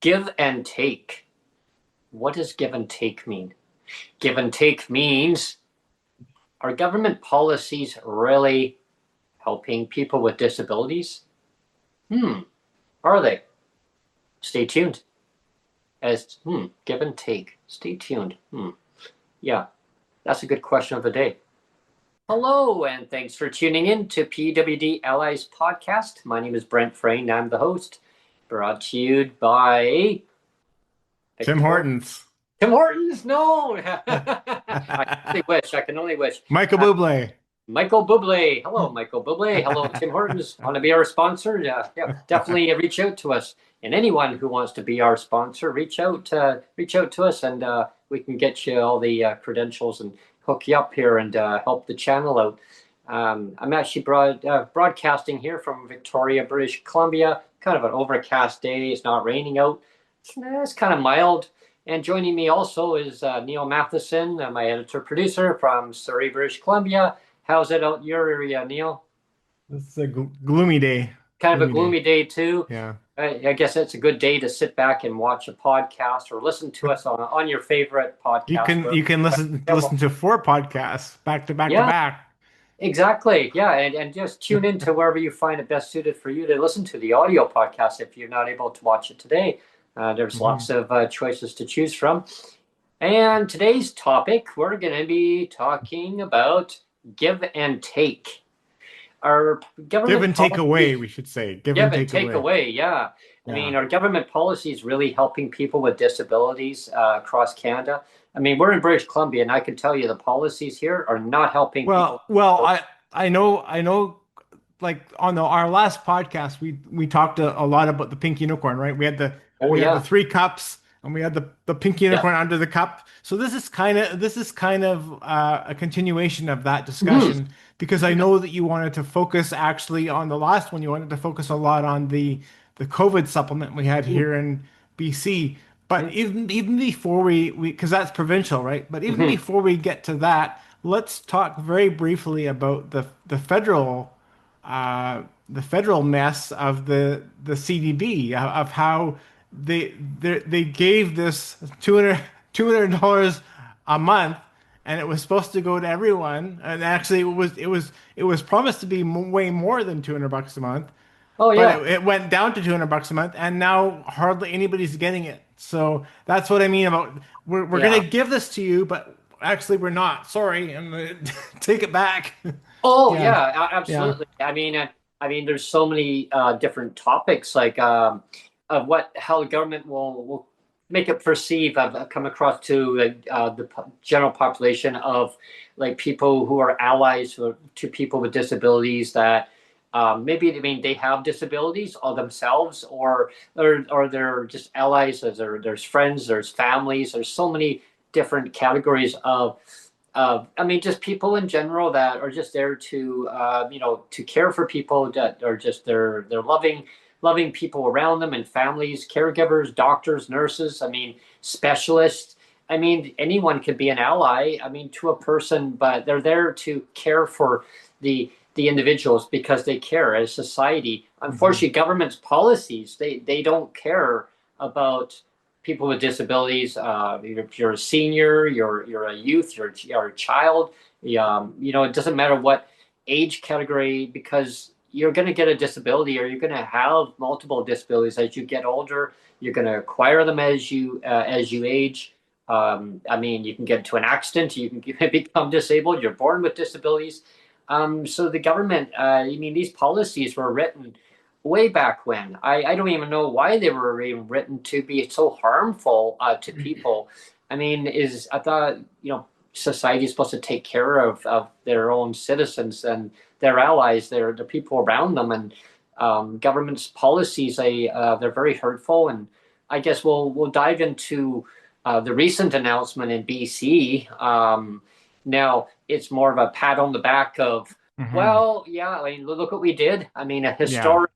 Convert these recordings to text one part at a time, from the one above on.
Give and take. What does give and take mean? Give and take means, are government policies really helping people with disabilities? Are they? Stay tuned. Give and take. Stay tuned. Yeah, that's a good question of the day. Hello, and thanks for tuning in to PWD Allies podcast. My name is Brent Frain. I'm the host. Brought to you by Tim Hortons. Tim Hortons. No, I can only wish. Michael Uh, Bublé. Michael Bublé. Hello, Michael Bublé. Hello, Tim Hortons. Want to be our sponsor? Yeah, definitely reach out to us. And anyone who wants to be our sponsor, reach out to us, and we can get you all the credentials and hook you up here and help the channel out. I'm actually broadcasting here from Victoria, British Columbia. Kind of an overcast day. It's not raining out. It's kind of mild. And joining me also is Neil Matheson, my editor-producer from Surrey, British Columbia. How's it out in your area, Neil? It's a gloomy day. Kind of a gloomy day too. Yeah. I guess it's a good day to sit back and watch a podcast or listen to us on your favorite You podcast. can you can listen to four podcasts back to back to Yeah, back. exactly. Yeah, and just tune in to wherever you find it best suited for you to listen to the audio podcast if you're not able to watch it today. There's lots of choices to choose from. And today's topic, we're going to be talking about give and take. Our Give government and take away, policies, we should say. Give give and and take take away. away, yeah. I Yeah. mean, our government policies really helping people with disabilities across Canada. I mean, we're in British Columbia, and I can tell you the policies here are not helping people. Well, I know like on our last podcast we talked a lot about the pink unicorn, right? Oh, we had the yeah. three cups and we had the pink Yeah. unicorn under the cup. So this is kind of a continuation of that Mhm. discussion because I know that you wanted to focus actually on the last one. You wanted to focus a lot on the COVID supplement we had here in BC. But even before we because that's provincial, right? But even Mhm. before we get to that, let's talk very briefly about the federal mess of the CDB of how they gave this 200 dollars a month, and it was supposed to go to everyone, and actually it was promised to be way more than 200 bucks a month, Oh, but yeah. it went down to 200 bucks a month, and now hardly anybody's getting it. So that's what I mean about we're gonna Yeah. give this to you, but actually we're not. Sorry, and take it back. Oh, Yeah, yeah, yeah. absolutely. I mean, there's so many different topics like of how the government will make it perceive. I've come across to general population of like people who are allies to people with disabilities that maybe I mean they have disabilities or themselves or they're just allies. There's friends, there's families. There's so many different categories of I mean, just people in general that are just there to, to care for people that are just they're loving people around them and families, caregivers, doctors, nurses. I mean, specialists. I mean, anyone could be an ally. I mean, to a person, but they're there to care for the individuals because they care as society. Mhm. Unfortunately, government's policies they don't care about people with disabilities. If you're a senior, you're a youth, you're a child. It doesn't matter what age category because you're going to get a disability or you're going to have multiple disabilities as you get older. You're going to acquire them as you age. I mean, you can get into an accident, you can become disabled. You're born with disabilities. So the government, I mean, these policies were written way back when. I don't even know why they were even written to be so harmful to people. I mean, I thought, society is supposed to take care of their own citizens and their allies, the people around them, and government's policies. They're very hurtful, and I guess we'll dive into the recent announcement in BC. Now it's more of a pat on the back of, Mhm. well, yeah, I mean, look what we did. I mean, a Yeah. historic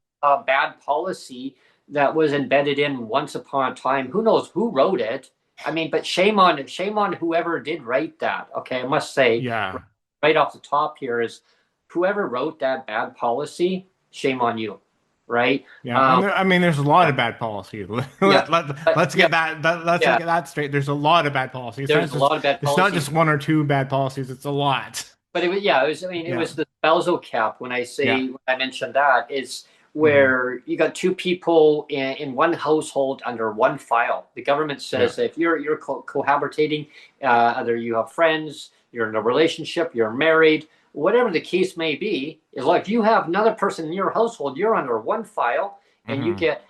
bad policy that was embedded in once upon a time. Who knows who wrote it? I mean, but shame on whoever did write that. Okay, I must say, Yeah. right off the top here is whoever wrote that bad policy. Shame on you. right? Yeah, Um, I mean, there's a lot yeah, of bad policies. yeah, Let's yeah, get let's yeah. get that straight. There's a lot of bad policies. There's a lot of bad It's not policies. just one or two bad policies. It's a lot. But it was, yeah, it was, I mean, it Yeah, was the spousal cap. yeah, When I mentioned that, is hmm where you got two people in one household under one file. The government yeah, says that if you're cohabitating, either you have friends, you're in a relationship, you're married, whatever the case may be, is like if you have another person in your household, you're under one file, and hmm you get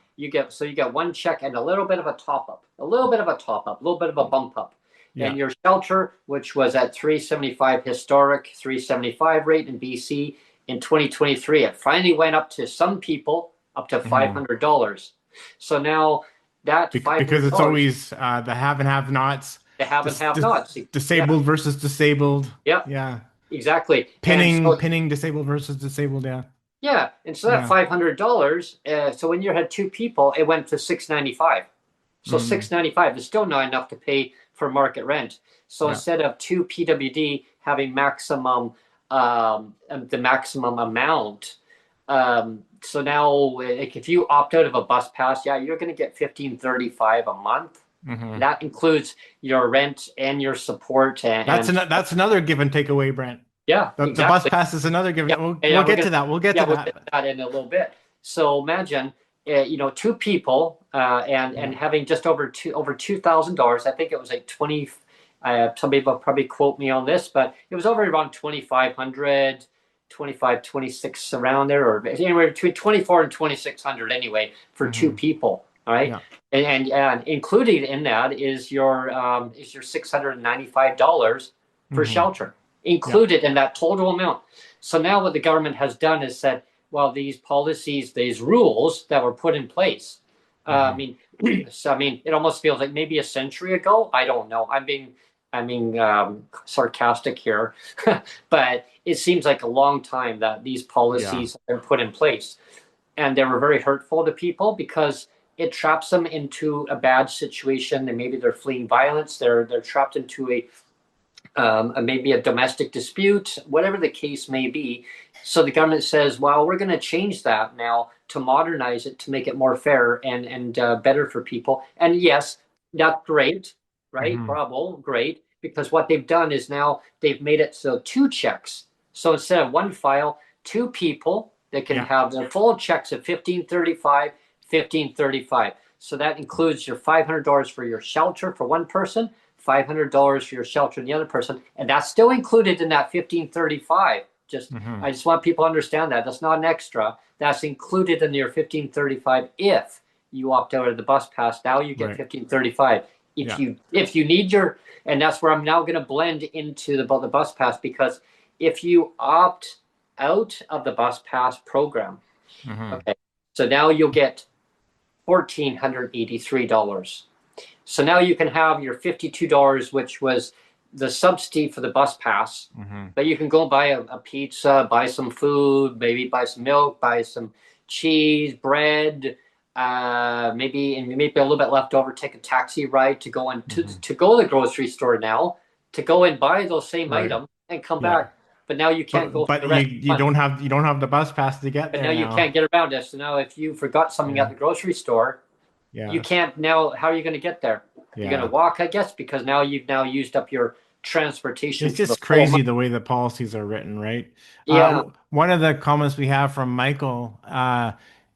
one check and a little bit of a top up, a little bit of a top up, a little bit of a bump up, yeah, and your shelter, which was at 375 historic 375 rate in BC in 2023, it finally went up to some people up to hmm $500. So now that Because it's $500, always the have and have nots, they have and have nots. Yeah, disabled versus disabled. yeah, Yeah, exactly. And so pinning disabled versus disabled. Yeah, yeah, and so that yeah. $500, so when you had two people, it went to 695. So hmm 695 is still not enough to pay for market rent. So Yeah. instead of two PWD having the maximum amount, so now like if you opt out of a bus pass, yeah, you're going to get 1535 a month. hmm That includes your rent and your support and That's another give and take away, Brent. yeah, The bus exactly. pass is another give. Yeah, We'll yeah, get to that. We'll get to we'll get to that. that in a little bit. So imagine, two people and Yeah. having just over $2,000. I think it was like 20. Somebody will probably quote me on this, but it was over around 2,500, 25, 26 around there, or anywhere between 24 and 2,600 anyway for two hmm people. All right, Yeah. and included in that is your $695 for hmm shelter Yeah. included in that total amount. So now what the government has done is said, well, these policies, these rules that were put in place. I hmm mean, so I mean, it almost feels like maybe a century ago. I don't know. I'm being sarcastic here, but it seems like a long time that these Yeah. policies are put in place, and they were very hurtful to people because it traps them into a bad situation. And maybe they're fleeing violence. They're trapped into maybe a domestic dispute, whatever the case may be. So the government says, well, we're going to change that now to modernize it to make it more fair and better for people. And yes, that's great, right? hmm Bravo, great. Because what they've done is now they've made it so two checks. So instead of one file, two people that can Yeah. have their full checks of 1535, 1535. So that includes your $500 for your shelter for one person, $500 for your shelter and the other person, and that's still included in that 1535. hmm I just want people to understand that that's not an extra. That's included in your 1535 if you opt out of the bus pass. Now you get Right. 1535. Yeah. If you need your, and that's where I'm now going to blend into the bus pass, because if you opt out of the bus pass program, hmm okay, so now you'll get $1,483. So now you can have your $52, which was the subsidy for the bus pass, hmm but you can go buy a pizza, buy some food, maybe buy some milk, buy some cheese, bread, maybe a little bit left over. Take a taxi ride to go and hmm to go to the grocery store now, to go and buy those same Right. items and come Yeah. back. But now you can't go for But the rest of the month. you don't have the bus pass to get But now there you now. can't get around it. So now if you forgot something at Yeah. the grocery store, you Yeah. can't now. How are you going to get there? You're going to Yeah. walk, I guess, because now you've now used up your transportation It's for the just full crazy month. the way the policies are written, right? Yeah. One of the comments we have from Michael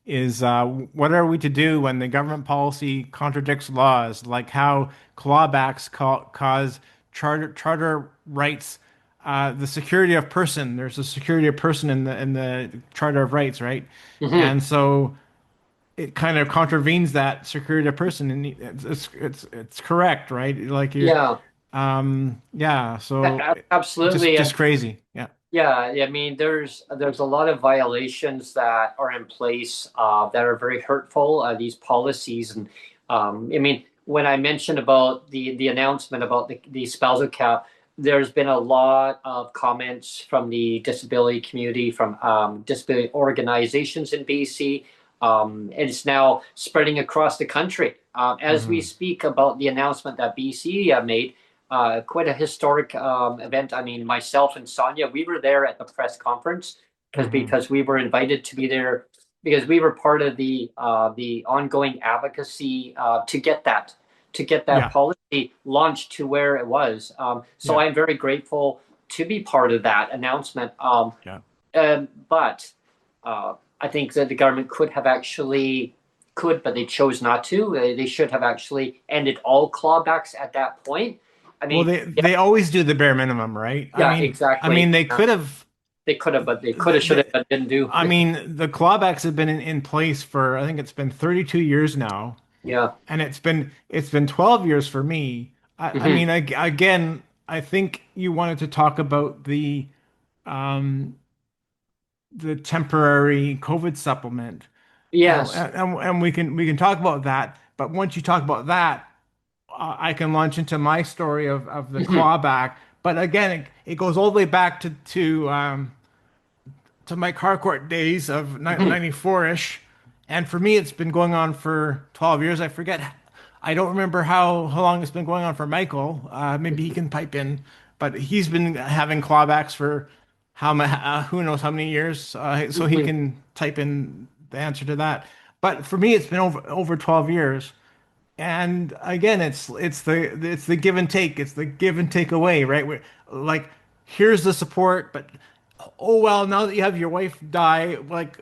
is what are we to do when the government policy contradicts laws, like how clawbacks cause charter rights, the security of person. There's a security of person in the Charter of Rights, right? Hmm. And so it kind of contravenes that security of person, and it's correct, right? Like you Yeah. yeah, so Absolutely. just crazy. Yeah. Yeah, I mean, there's a lot of violations that are in place that are very hurtful. These policies, and I mean, when I mentioned about the announcement about the spousal cap, there's been a lot of comments from the disability community, from disability organizations in BC. And it's now spreading across the country. As we hmm speak about the announcement that BC made, quite a historic event. I mean, myself and Sonia, we were there at the press conference hmm because we were invited to be there because we were part of the ongoing advocacy to get that Yeah, policy launched to where it was. So yeah, I'm very grateful to be part of that announcement. yeah. But I think that the government could, but they chose not to. They should have actually ended all clawbacks at that point. I Well, mean, yeah, they always do the bare minimum, right? yeah, I exactly. mean, they could have. They could have, but they could have, should have, The, but didn't do. I mean, the clawbacks have been in place for I think it's been 32 years now, Yeah. and it's been 12 years for me. I Hmm. mean, again, I think you wanted to talk about um, the temporary COVID supplement, Yes. and we can talk about that. But once you talk about that, I can launch into my story of the Hmm. clawback. But again, it goes all the way back to my car court days of Hmm. 94-ish. And for me, it's been going on for 12 years. I forget. I don't remember how long it's been going on for Michael. Maybe he can pipe in, but he's been having clawbacks for who knows how many years. So he Hmm. can type in the answer to that. But for me, it's been over 12 years. And again, it's the give and take. It's the give and take away, right? Like, here's the support, but oh well, now that you have your wife die, like,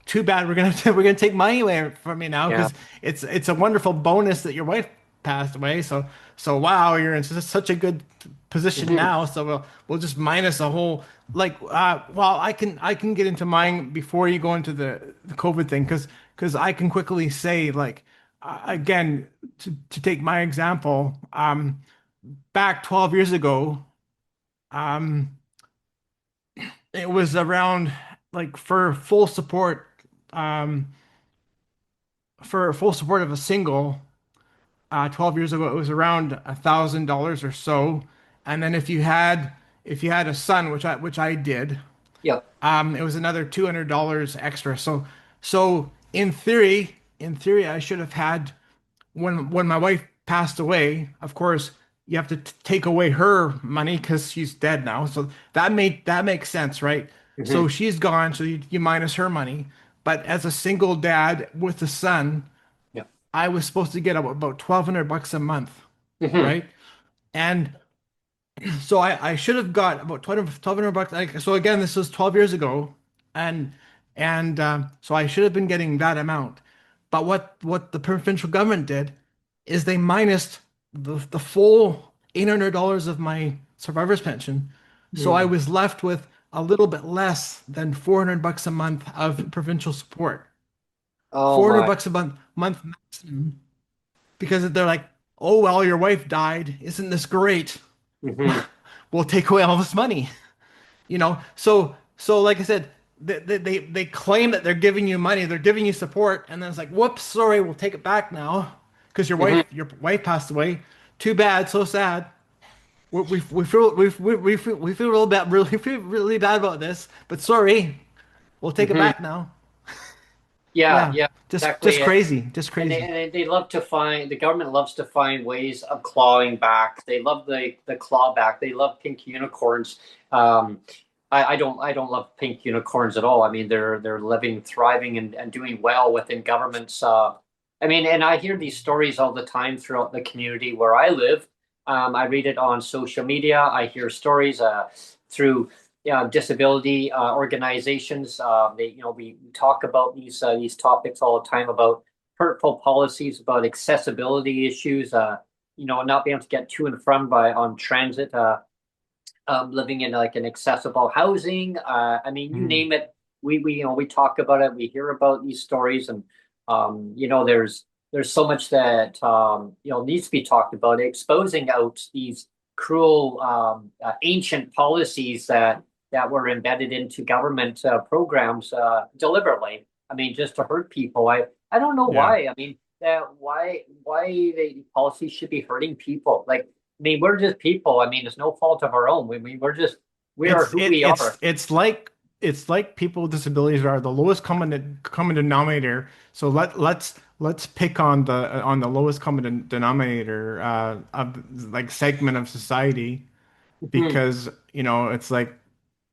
too bad, we're gonna take money away from you now Yeah. because it's a wonderful bonus that your wife passed away. So wow, you're in such a good position Hmm. now. So we'll just minus a whole, like, well, I can get into mine before you go into the COVID thing because I can quickly say, like, again, to take my example, back 12 years ago, um, it was around, like, um, for full support of a single, 12 years ago, it was around $1,000 or so. And then if you had a son, which I did, Yeah. it was another $200 extra. So in theory, I should have had, when my wife passed away, of course, you have to take away her money because she's dead now. So that makes sense, right? So Hmm. she's gone, so you minus her money. But as a single dad with a son, Yeah. I was supposed to get about $1,200 a month, Hmm. right? And so I should have got about 1,200 bucks. So again, this was 12 years ago, and so I should have been getting that amount. But what the provincial government did is they minused the full $800 of my survivor's pension. So I Hmm. was left with a little bit less than $400 a month of provincial support. Oh 400 my. bucks a month maximum, because they're like, "Oh well, your wife died. Isn't this great? Hmm. We'll take away all this money." So like I said, they claim that they're giving you money, they're giving you support, and then it's like, "Whoops, sorry, we'll take it back now because your wife Hmm. your wife passed away. Too bad, so sad. We feel real bad, really feel really bad about this, but sorry, we'll take it Hmm. back now." Yeah. Yeah, Yeah. just Exactly. crazy, just And crazy. they love to find the government loves to find ways of clawing back. They love the claw back. They love pink unicorns. Um, I don't love pink unicorns at all. I mean, they're living, thriving, and doing well within governments. I mean, and I hear these stories all the time throughout the community where I live. I read it on social media. I hear stories through disability organizations. We talk about these topics all the time about hurtful policies, about accessibility issues. Not being able to get to and from by on transit. Living in like an accessible housing. I mean, you Mm. name it. We talk about it. We hear about these stories, and there's so much that needs to be talked about, exposing out these cruel ancient policies that were embedded into government programs deliberately. I mean, just to hurt people. I don't know Yeah. why. I mean, why the policies should be hurting people. Like, I mean, we're just people. I mean, it's no fault of our own. We are It's who it we it's are. it's like people with disabilities are the lowest common denominator. So let's pick on the lowest common denominator of, like, segment of society, Mhm. because it's like,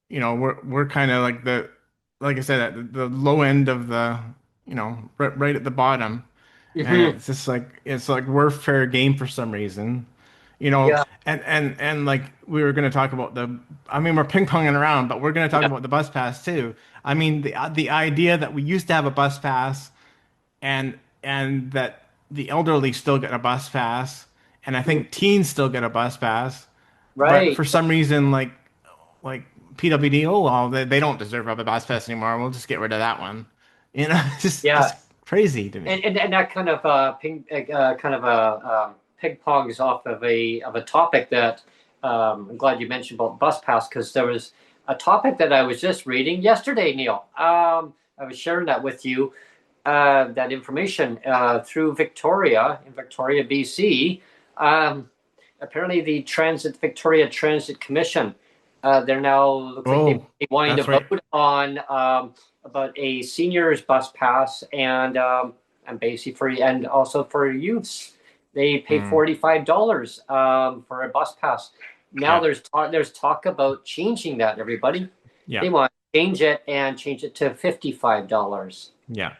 we're kind of like like I said, at the low end of the, right at the bottom. And Hmm. it's like we're fair game for some reason, Yeah. and like we were going to talk about I mean, we're ping-ponging around, but we're going to talk Yeah. about the bus pass too. I mean, the idea that we used to have a bus pass and that the elderly still get a bus pass, and I Mm. think teens still get a bus pass, but Right. for some reason, like PWD, oh well, they don't deserve a bus pass anymore. We'll just get rid of that one. It's just Yeah. crazy to me. And that kind of ping pongs off of a topic that I'm glad you mentioned about bus pass, because there was a topic that I was just reading yesterday, Neil. I was sharing that with you, that information through Victoria in Victoria, BC. Um, Apparently, the Victoria Transit Commission, they're now looks like Oh, they wanting to that's right. vote on about a seniors bus pass and basically for and also for youths. They pay Mm, $45 for a bus pass. Now yeah, there's talk about changing that. Everybody, yeah, they want to change it to $55 yeah,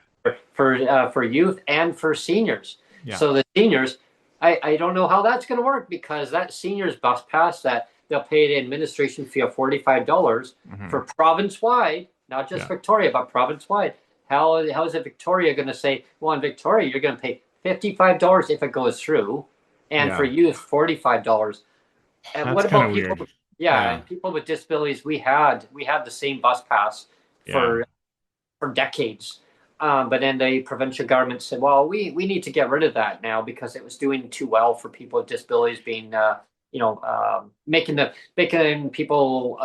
for youth and for seniors. yeah. So the seniors, I don't know how that's going to work, because that seniors bus pass, that they'll pay an administration fee of $45 for Hmm. province wide, not just Yeah, Victoria, but province wide. How is it Victoria going to say, well, in Victoria you're going to pay $55 if it goes through, and for yeah. youth $45? And That's what kind about of people? weird. Yeah, Yeah, and people with disabilities. We had the same bus pass yeah, for decades. But then the provincial government said, well, we need to get rid of that now because it was doing too well for people with disabilities, being, making people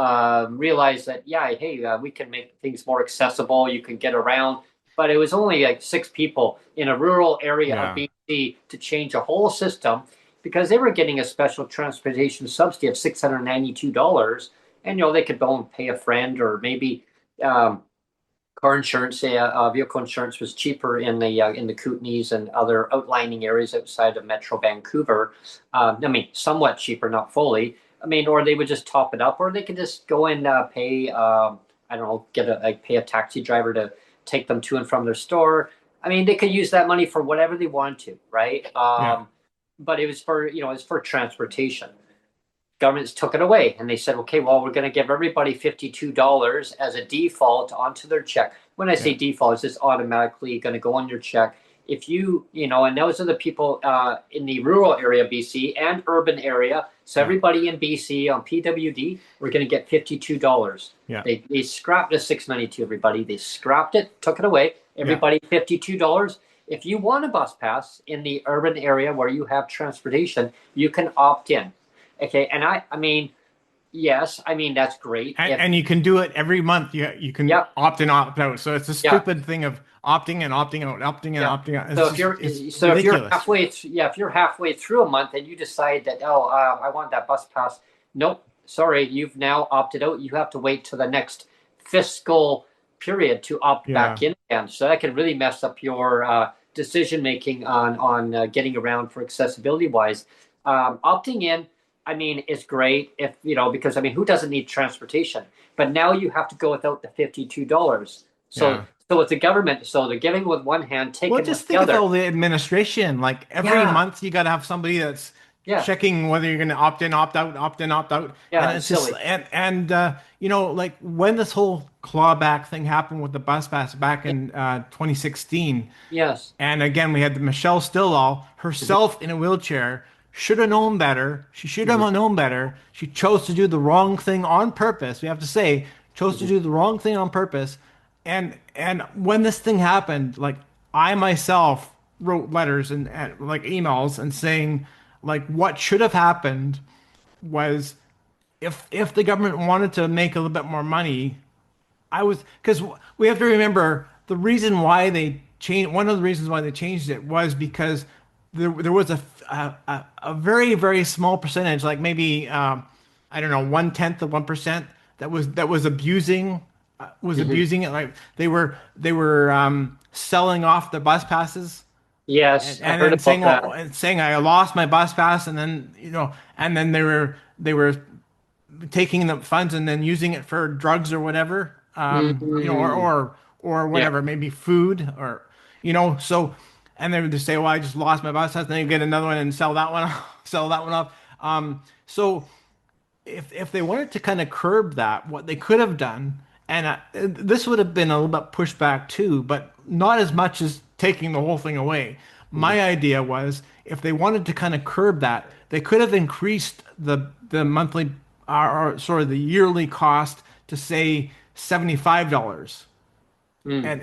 realize that, yeah, hey, we can make things more accessible. You can get around. But it was only like six people in a rural area of yeah, BC to change a whole system, because they were getting a special transportation subsidy of $692. And, they could go and pay a friend, or maybe um, car insurance, vehicle insurance was cheaper in the Kootenays and other outlying areas outside of Metro Vancouver. I mean, somewhat cheaper, not fully. I mean, or they would just top it up, or they could just go and pay. I don't know, pay a taxi driver to take them to and from their store. I mean, they could use that money for whatever they wanted to, right? yeah, But it was it's for transportation. Governments took it away, and they said, okay, well, we're going to give everybody $52 as a default onto their check. When I say yeah, default, it's just automatically going to go on your check. If and those are the people in the rural area of BC and urban area. So yeah, everybody in BC on PWD, we're going to get $52. yeah, They scrapped the 692, everybody. They scrapped it, took it away. yeah. Everybody $52. If you want a bus pass in the urban area where you have transportation, you can opt in. Okay, and I mean, yes, I mean that's great. If And you can do it every month. You can Yeah, opt in, opt out. So it's a yeah, stupid thing of opting in, opting out, opting in, yeah. opting out. So It's if you're ridiculous. if you're halfway through a month and you decide that, oh, I want that bus pass, nope, sorry, you've now opted out. You have to wait till the next fiscal period to opt back Yeah. in again. So that can really mess up your decision making on getting around for accessibility wise. Opting in, I mean, is great if because I mean, who doesn't need transportation? But now you have to go without the $52. So Yeah. so it's the government. So they're giving with one hand, Well, taking with just the think of other. all the administration. Like every Yeah, month, you got to have somebody that's yeah, checking whether you're going to opt in, opt out, opt in, opt out. And yeah. It's it's just silly. like when this whole clawback thing happened with the bus pass back Yeah, in 2016, yes. and again we had the Michelle Stillall Mhm, herself in a wheelchair. Should have known better. She should have mhm, known better. She chose to do the wrong thing on purpose. We have to say, chose to mhm, do the wrong thing on purpose. And when this thing happened, like I myself wrote letters and like emails and saying like what should have happened was if the government wanted to make a little bit more money, I was because we have to remember the reason why they changed. One of the reasons why they changed it was because there was a very very small percentage, like maybe I don't know 1/10 of 1% that was mhm. abusing it. Like they were selling off the bus passes and Yes, I and heard then about saying that. oh, and saying I lost my bus pass and then and then they were taking the funds and then using it for drugs or whatever. Mm, or yeah. whatever, maybe food or so. And they would just say, "Well, I just lost my bus pass." Then you get another one and sell that one, sell that one off. So if they wanted to kind of curb that, what they could have done, and this would have been a little bit pushback too, but not as much as taking the whole thing away. Mhm. My idea was if they wanted to kind of curb that, they could have increased the monthly or sort of the yearly cost to say $75. Mm.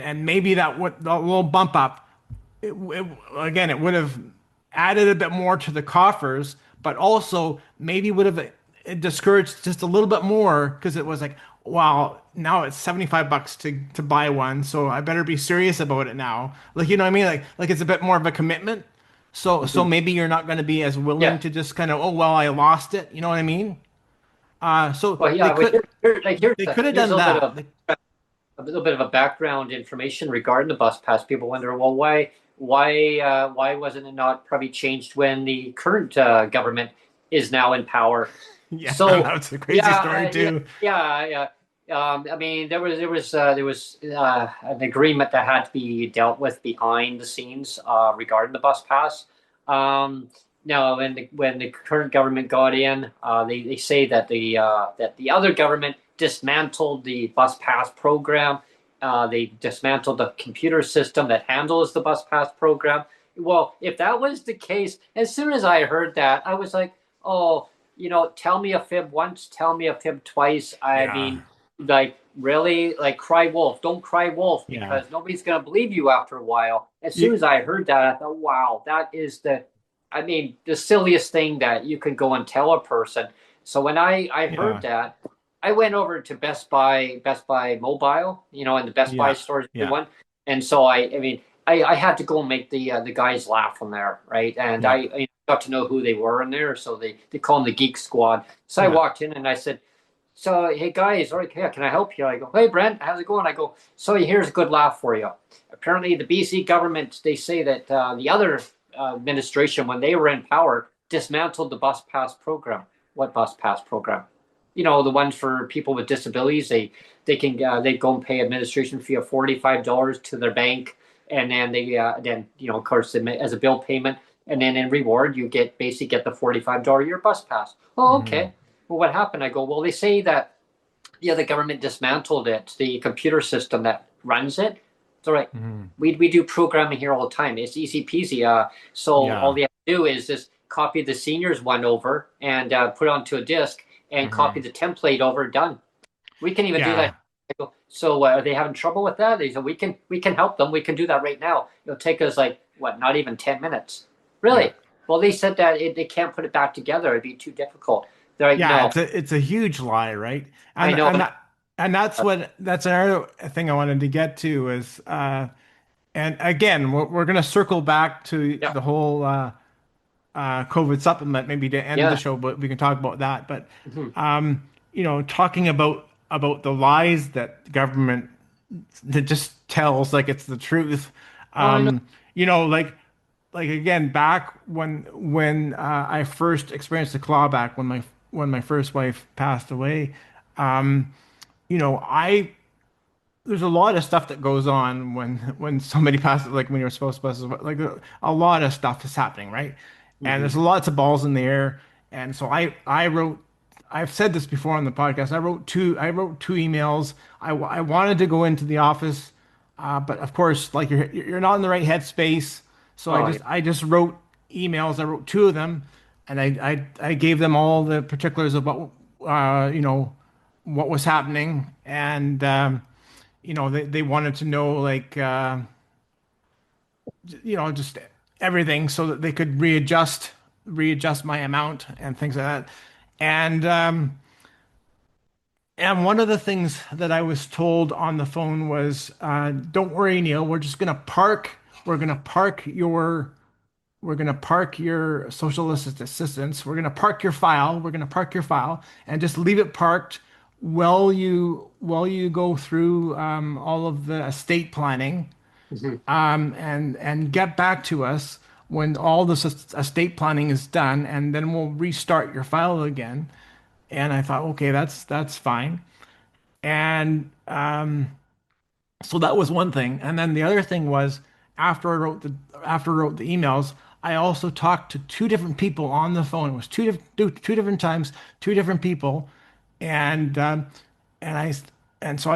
And maybe that would a little bump up again, it would have added a bit more to the coffers, but also maybe would have discouraged just a little bit more because it was like, wow, now it's $75 to buy one, so I better be serious about it now. Like, you know what I mean? Like it's a bit more of a commitment. So Mhm. maybe you're not going to be as willing Yeah. to just kind of, oh well, I lost it. You know what I mean? So Well, yeah. Well, they could have here's a done little bit that. of a background information regarding the bus pass. People wonder, well, why wasn't it not probably changed when the current government is now in power? Yeah, So that's a crazy story yeah, too. yeah. I mean, there was an agreement that had to be dealt with behind the scenes regarding the bus pass. Um, Now, when the current government got in, they say that the other government dismantled the bus pass program. They dismantled the computer system that handles the bus pass program. Well, if that was the case, as soon as I heard that, I was like, oh, tell me a fib once, tell me a fib twice. I Yeah, mean, like, really? Like, cry wolf. Don't cry wolf yeah. because nobody's going to believe you after a while. As soon You, as I heard that, I thought, wow, that is I mean, the silliest thing that you could go and tell a person. So when I heard yeah, that, I went over to Best Buy Mobile, and the Best Buy yeah, stores, yeah. everyone. And so I mean, I had to go and make the guys laugh on there, right? And Yeah. I got to know who they were in there, so they call them the Geek Squad. So I Yeah. walked in and I said, "So hey guys, all right, yeah, can I help you?" I go, "Hey Brent, how's it going?" I go, "So here's a good laugh for you. Apparently, the BC government they say that the other administration, when they were in power, dismantled the bus pass program. What bus pass program? The ones for people with disabilities. They go and pay administration fee of $45 to their bank, and then of course as a bill payment, and then in reward you get the $45 year bus pass. Oh, Hmm. okay. Well, what happened? I go, well, they say that the government dismantled it, the computer system that runs it. It's all right. Hmm. We do programming here all the time. It's easy peasy. So all Yeah. they have to do is just copy the seniors one over and put it onto a disk and copy Hmm. the template over. Done. We can even do that. Yeah. So are they having trouble with that? They said we can help them. We can do that right now. It'll take us like what, not even 10 minutes. Yeah. Really? Well, they said that they can't put it back together. It'd be too difficult. They're like, Yeah. no, It's a huge lie, right? I And know. and that, and that's another thing I wanted to get to is and again we're gonna circle back to Yeah, the whole COVID supplement maybe to end the yeah. show, but we can talk about that. But Mhm. talking about the lies that government that just tells like it's the truth. Oh, I know. Um, you know, like again, back when I first experienced the clawback when my first wife passed away, um, I there's a lot of stuff that goes on when somebody passes, like when you're supposed to pass, like a lot of stuff is happening, right? And Hmm. there's lots of balls in the air, and so I wrote. I've said this before on the podcast. I wrote two emails. I wanted to go into the office, but of course, like you're not in the right headspace. So I Oh, yeah. just I just wrote emails. I wrote two of them, and I gave them all the particulars of what was happening, and they wanted to know like just everything so that they could readjust my amount and things like that. And one of the things that I was told on the phone was, "Don't worry, Neil. We're gonna park your social assistance. We're gonna park your file. We're gonna park your file and just leave it parked while you go through all of the estate planning, Mhm. and get back to us when all this estate planning is done, and then we'll restart your file again." And I thought, okay, that's fine. And so that was one thing. And then the other thing was after I wrote the emails, I also talked to two different people on the phone. It was two different times, two different people, and and I and so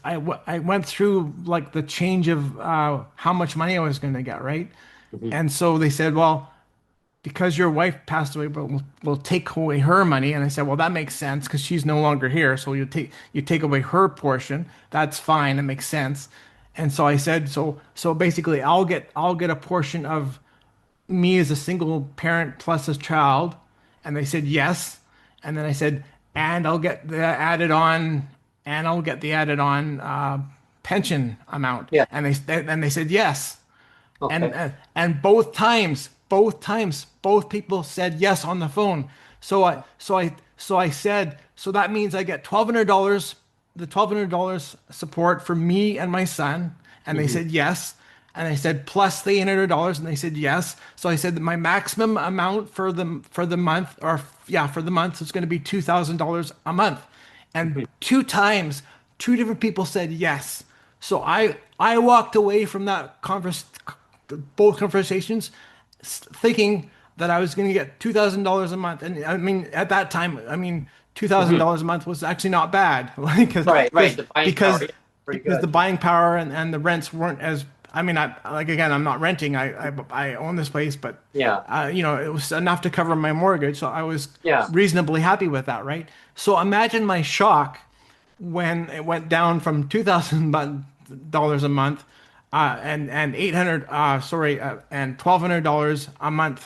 I went through like the change of how much money I was going to get, right? Mhm. And so they said, well, because your wife passed away, but we'll take away her money. And I said, well, that makes sense because she's no longer here. So you take away her portion. That's fine. It makes sense. And so I said, so basically I'll get a portion of me as a single parent plus a child. And they said yes. And then I said, and I'll get the added on, and I'll get the added on pension amount. Yeah. And they said yes. and Okay. and, and both people said yes on the phone. So I said, so that means I get $1,200, the $1,200 support for me and my son, and they Mhm. said yes. And I said plus the $800, and they said yes. So I said that my maximum amount for the month, or yeah, for the month is going to be $2,000 a month. And Mhm. two times, two different people said yes. So I walked away from that both conversations thinking that I was going to get $2,000 a month. And I mean, at that time, I mean, Mhm. $2,000 a month was actually not bad, like, Right, right. because The buying power, because yeah, pretty because the good. buying power and the rents weren't as. I mean, I like again, I'm not renting. I own this place, but Yeah, it was enough to cover my mortgage, so I was yeah. reasonably happy with that, right? So imagine my shock when it went down from $2,000 a month and 800 sorry and $1,200 a month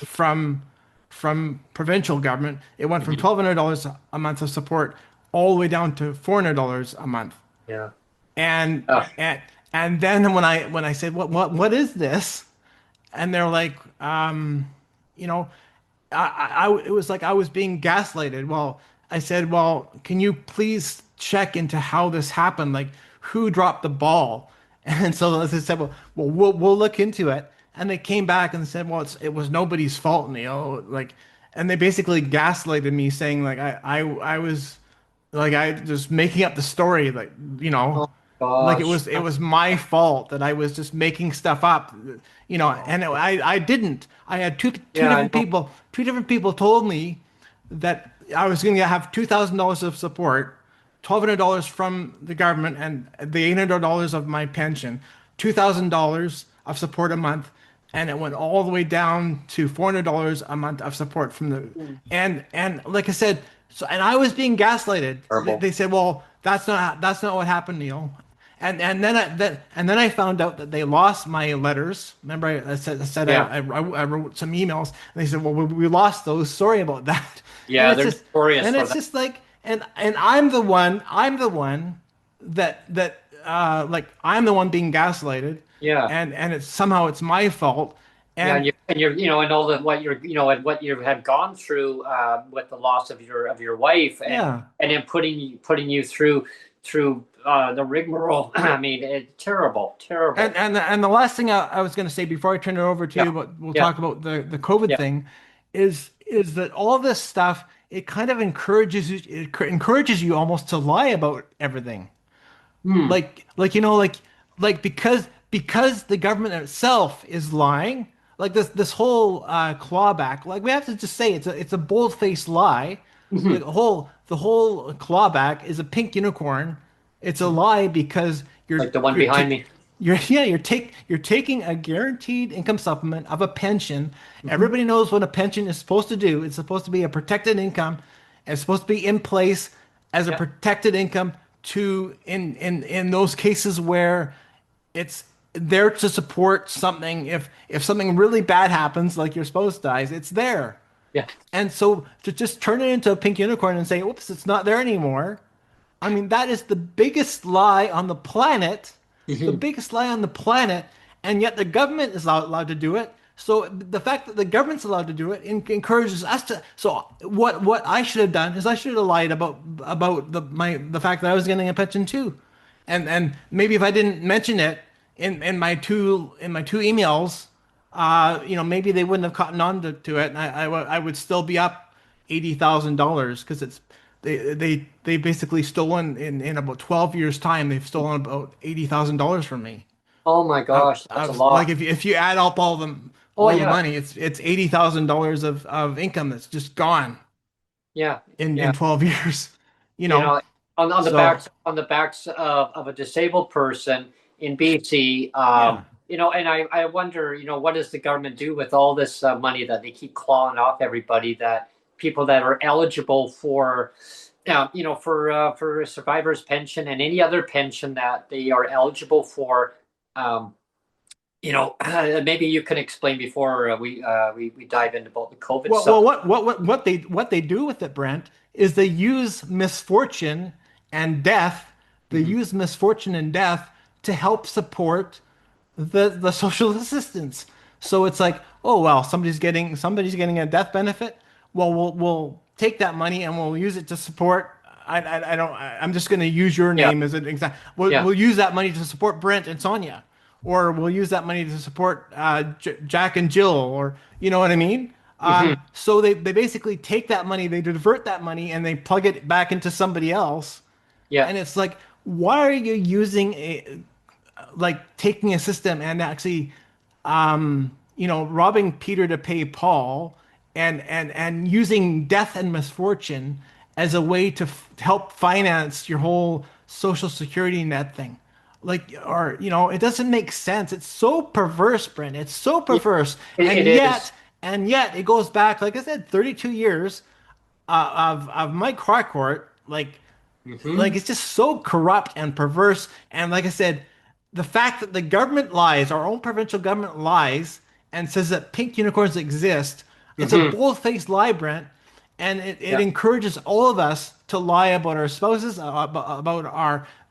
from provincial government. It went from Mhm. $1,200 a month of support all the way down to $400 a month. Yeah. And Oh, and and then when I said what is this? And they're like, you know, it was like I was being gaslighted. Well, I said, well, can you please check into how this happened? Like, who dropped the ball? And so they said, well, we'll look into it. And they came back and said, well, it was nobody's fault, Neil. Like, and they basically gaslighted me, saying like I was like I just making up the story, like oh like it gosh. was it was my fault that I was just making stuff up, Oh, and I didn't. I had two yeah, I different know. people. Two different people told me that I was going to have $2,000 of support, $1,200 from the government, and the $800 of my pension, $2,000 of support a month, and it went all the way down to $400 a month of support from the Mm. and like I said, so and I was being gaslighted. They, Terrible. they said, well, that's not what happened, Neil. And then I found out that they lost my letters. Remember, I said Yeah, I wrote some emails, and they said, "Well, we lost those. Sorry about that." And yeah. it's They're just, notorious and for it's that. just like, and I'm the one that being gaslighted, Yeah, and it's somehow it's my fault, yeah. and And all that what and what you have gone through with the loss of your wife, yeah. and then putting you through the rigmarole. I mean, terrible, And terrible. and and the last thing I was going to say before I turn it over to Yeah, you, but we'll yeah, talk about the COVID yeah. thing, is that all this stuff it kind of encourages you almost to lie about everything, Hmm. like because the government itself is lying, like this whole clawback, like we have to just say it's a bold-faced lie. Like Mhm. the whole clawback is a pink unicorn. It's a lie because Like the one behind me. you're taking a guaranteed income supplement of a pension. Mhm. Everybody knows what a pension is supposed to do. It's supposed to be a protected income. It's supposed to be in place as a Yeah, protected income to in those cases where it's there to support something if something really bad happens, like your spouse dies, it's there. yeah. And so to just turn it into a pink unicorn and say, "Oops, it's not there anymore." I mean, that is the biggest lie on the planet, the Mhm. biggest lie on the planet, and yet the government is allowed to do it. So the fact that the government's allowed to do it encourages us to. So what I should have done is I should have lied about the fact that I was getting a pension too, and maybe if I didn't mention it in my two emails, maybe they wouldn't have cottoned on to it, and I would still be up $80,000 because it's They basically stolen in about 12 years time. They've stolen about $80,000 from me. Oh my gosh, that's a Like lot. if you add up Oh all the yeah, money, it's $80,000 of income that's just gone yeah, in yeah. 12 years. You You know, know, on the so backs of a disabled person in BC. yeah. And I wonder, what does the government do with all this money that they keep clawing off everybody, that people that are eligible for, for a survivor's pension and any other pension that they are eligible for. Um, Maybe you can explain before we dive into both the COVID stuff. What they do with it, Brent, is they use misfortune and death. They Hmm. use misfortune and death to help support the social assistance. So it's like, oh well, somebody's getting a death benefit. Well, we'll take that money and we'll use it to support. I don't. I'm just going to use your Yeah, name as an example. We'll, yeah. we'll use that money to support Brent and Sonia, or we'll use that money to support Jack and Jill, or you know what I mean. Hmm. So they basically take that money, they divert that money, and they plug it back into somebody else. Yeah. And it's like, why are you using like taking a system and actually robbing Peter to pay Paul, and using death and misfortune as a way to help finance your whole social security net thing? Like, or it doesn't make sense. It's so perverse, Brent. It's so Yeah, perverse. it is. And yet it goes back, like I said, 32 years of Mike Harcourt. Like Hmm. it's just so corrupt and perverse. And like I said, the fact that the government lies, our own provincial government lies, and says that pink unicorns exist, it's a Hmm. bold-faced lie, Brent. And it Yeah. encourages all of us to lie about our spouses, about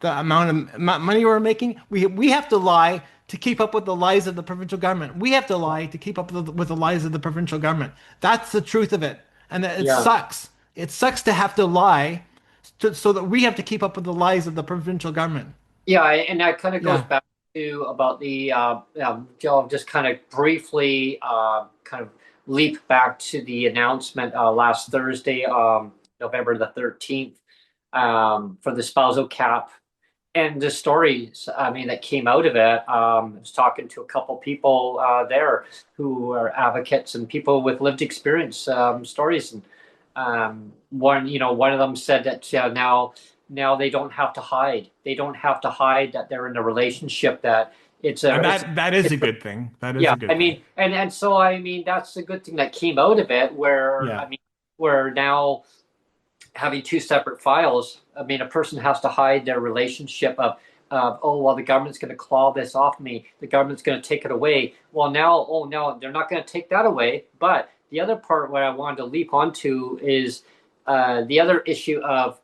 the amount of money we're making. We have to lie to keep up with the lies of the provincial government. We have to lie to keep up with the lies of the provincial government. That's the truth of it, and it Yeah. sucks. It sucks to have to lie so that we have to keep up with the lies of the provincial government. Yeah. And that kind of goes Yeah. back to about Joe, just kind of briefly kind of leap back to the announcement last Thursday, November the 13th, for the spousal cap. And the stories, I mean, that came out of it. I was talking to a couple people there who are advocates and people with lived experience stories. And one of them said that now they don't have to hide. They don't have to hide that they're in a relationship. That it's a And it's that is it's a good thing. That is yeah. a good I thing. mean, and so I mean that's the good thing that came out of it. Where Yeah. I mean, where now having two separate files. I mean, a person has to hide their relationship of oh well, the government's going to claw this off me. The government's going to take it away. Well, now oh no, they're not going to take that away. But the other part where I wanted to leap onto is the other issue of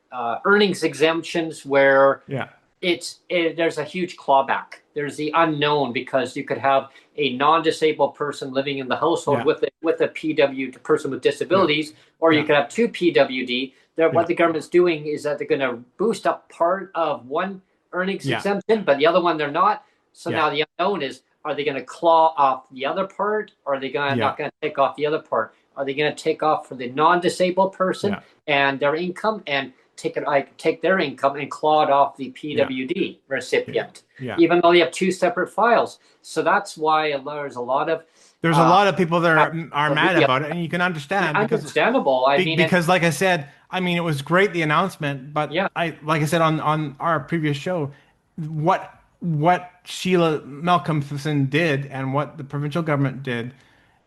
earnings exemptions, where Yeah. there's a huge clawback. There's the unknown because you could have a non-disabled person living in the household Yeah. with a PW person with Yeah. disabilities, or you Yeah. could have two PWD. What Yeah. the government's doing is that they're going to boost up part of one earnings Yeah. exemption, but the other one they're not. So Yeah. now the unknown is: are they going to claw off the other part, or are they going to Yeah. not going to take off the other part? Are they going to take off for the non-disabled person Yeah. and their income and take their income and claw it off the Yeah. PWD Yeah. recipient, Yeah. even though they have two separate files? So that's why there's a lot of There's a uh, lot of people that are mad yeah, about it, and you can understand understandable. I mean, and because like I said, I mean, it was great, the announcement, but yeah, like I said on our previous show, what Sheila Malcolmson did and what the provincial government did,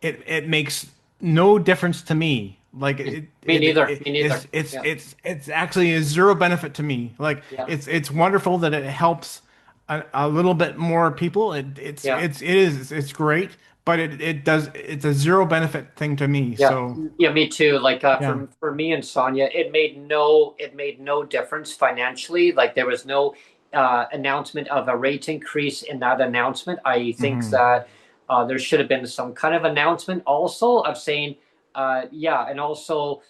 it makes no difference to me. Like me neither. Me neither. Yeah, it's actually a zero benefit to me. Like yeah, it's wonderful that it helps a little bit more people. yeah. It's great, but it's a zero benefit thing to me. Yeah, So yeah, me too. Like yeah. for me and Sonia, it made no difference financially. Like there was no announcement of a rate increase in that announcement. I think Hmm. that there should have been some kind of announcement also of saying, yeah, and also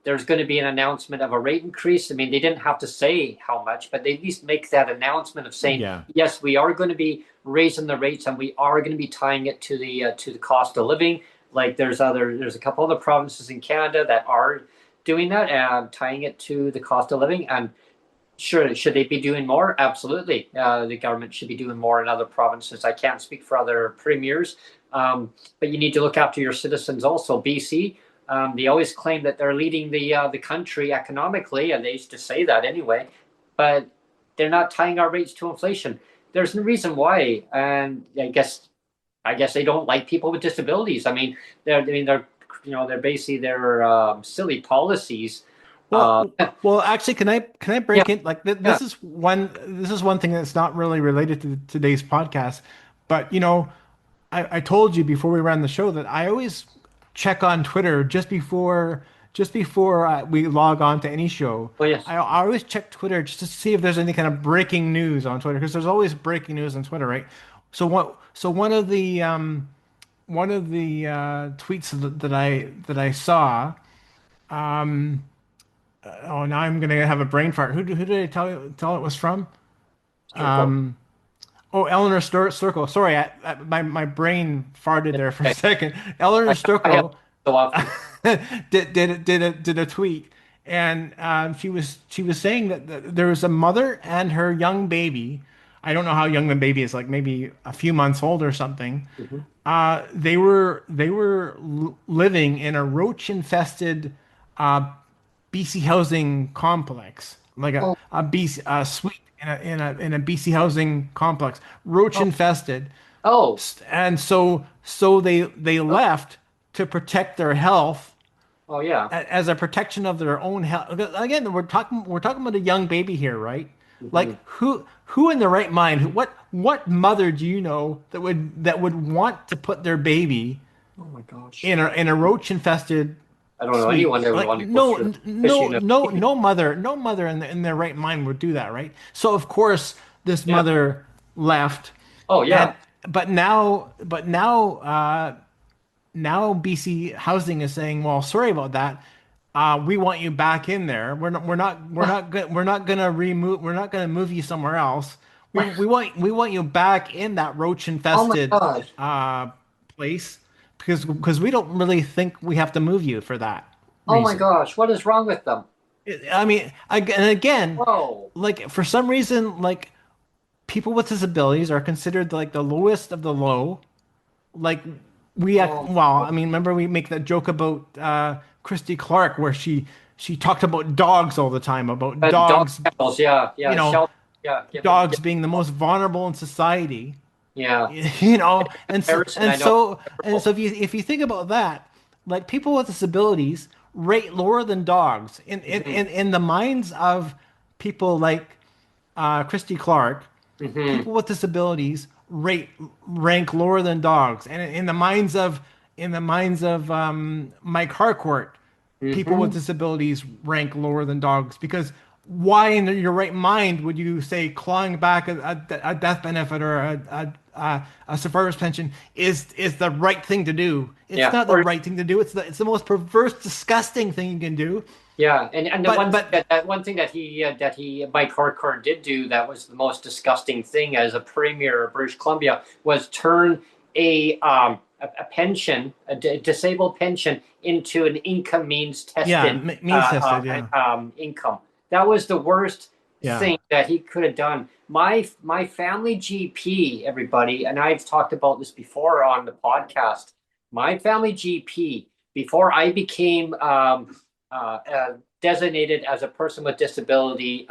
there's going to be an announcement of a rate increase. I mean, they didn't have to say how much, but they at least make that announcement of saying, Yeah. yes, we are going to be raising the rates and we are going to be tying it to the cost of living. Like there's a couple other provinces in Canada that are doing that and tying it to the cost of living. And sure, should they be doing more? Absolutely. The government should be doing more in other provinces. I can't speak for other premiers, but you need to look after your citizens also. BC, they always claim that they're leading the country economically, and they used to say that anyway, but they're not tying our rates to inflation. There's no reason why, and I guess they don't like people with disabilities. They're basically their silly policies. Well, Uh, well, actually, can I yeah, break in? Like yeah. this is one thing that's not really related to today's podcast, but I told you before we ran the show that I always check on Twitter just before we log on to any show. Oh yes. I always check Twitter just to see if there's any kind of breaking news on Twitter because there's always breaking news on Twitter, right? So one of the tweets that I saw. Oh, now I'm gonna have a brain fart. Who did I tell it was from? Circle. Oh, Eleanor Sturkle. Sorry, my brain farted there for a Okay. second. Eleanor I have Sturkle so often. did a tweet, and she was saying that there was a mother and her young baby. I don't know how young the baby is, like maybe a few months old or something. Mhm. They were living in a roach infested BC housing complex, like Oh, a BC suite in a BC housing complex, roach oh, infested, oh, and so they left to protect their health oh, yeah. as a protection of their own health. Again, we're talking about a young baby here, right? Hmm. Like who in the right mind, what mother do you know that would want to put their baby Oh my gosh. in a roach infested I don't know sweet? anyone that would Like want to go through that, no especially in a no baby. no mother in their right mind would do that, right? So of course this Yeah. mother left, Oh and yeah. now BC Housing is saying, well, sorry about that. We want you back in there. We're not gonna move you somewhere else. We want you back in that roach Oh my infested gosh. uh place because we don't really think we have to move you for that Oh my reason. gosh. What is wrong with them? I mean, again, Whoa. like for some reason, like people with disabilities are considered like the lowest of the low. Like we act Oh, well, I mean, remember we make that joke about Christy Clark where she talked about dogs all the time, about dog dogs, kennels. Yeah. you Yeah. know, Shelter. Yeah. dogs being the most vulnerable in society. Yeah. Comparison. And I know. so if you think about that, like people with disabilities rate lower than dogs Hmm. in the minds of people like Christy Clark. Hmm. People with disabilities rank lower than dogs, and in the minds of Mike Harcourt, people with Hmm. disabilities rank lower than dogs because why in your right mind would you say clawing back a death benefit or a survivor's pension is the right thing to do? It's Yeah. not the Or right thing to do. It's the most perverse, disgusting thing you can do. yeah. And the But one thing but that one thing that he Mike Harcourt did do that was the most disgusting thing as a premier of British Columbia was turn a pension, disabled pension, into an income means yeah, tested means tested. Yeah, income. That was the worst yeah. thing that he could have done. My family GP, everybody, and I've talked about this before on the podcast. My family GP, before I became designated as a person with disability,